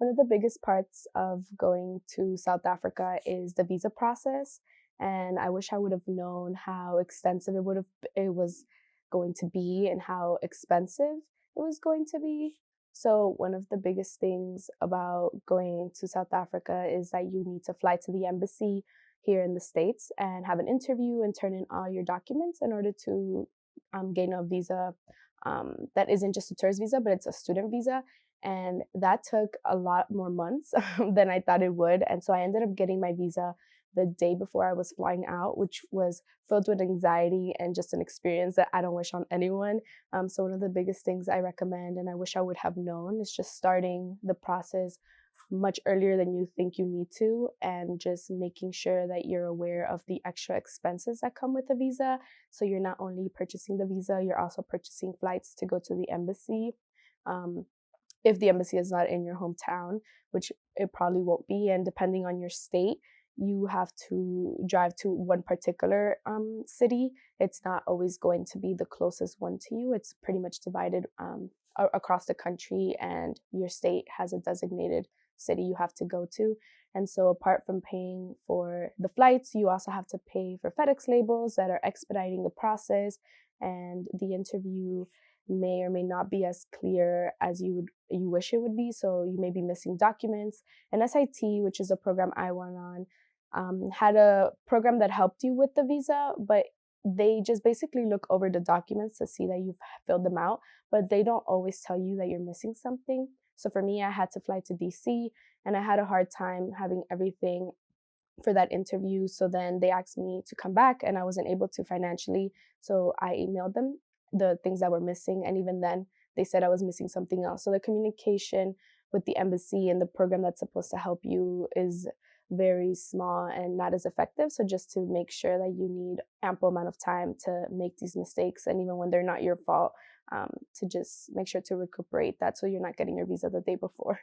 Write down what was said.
One of the biggest parts of going to South Africa is the visa process, and I wish I would have known how extensive it was going to be and how expensive it was going to be. So one of the biggest things about going to South Africa is that you need to fly to the embassy here in the States and have an interview and turn in all your documents in order to gain a visa that isn't just a tourist visa, but it's a student visa. And that took a lot more months than I thought it would. And so I ended up getting my visa the day before I was flying out, which was filled with anxiety and just an experience that I don't wish on anyone. So, one of the biggest things I recommend, and I wish I would have known, is just starting the process much earlier than you think you need to, and just making sure that you're aware of the extra expenses that come with a visa. So, you're not only purchasing the visa, you're also purchasing flights to go to the embassy. Um, if the embassy is not in your hometown, which it probably won't be, and depending on your state, you have to drive to one particular city. It's not always going to be the closest one to you. It's pretty much divided across the country, and your state has a designated city you have to go to. And so, apart from paying for the flights, you also have to pay for FedEx labels that are expediting the process, and the interview may or may not be as clear as you wish it would be. So you may be missing documents. And SIT, which is a program I went on, had a program that helped you with the visa, but they just basically look over the documents to see that you've filled them out, but they don't always tell you that you're missing something. So for me, I had to fly to DC, and I had a hard time having everything for that interview. So then they asked me to come back, and I wasn't able to financially. So I emailed them the things that were missing. And even then, they said I was missing something else. So the communication with the embassy and the program that's supposed to help you is very small and not as effective. So just to make sure that you need ample amount of time to make these mistakes, and even when they're not your fault, to just make sure to recuperate that so you're not getting your visa the day before.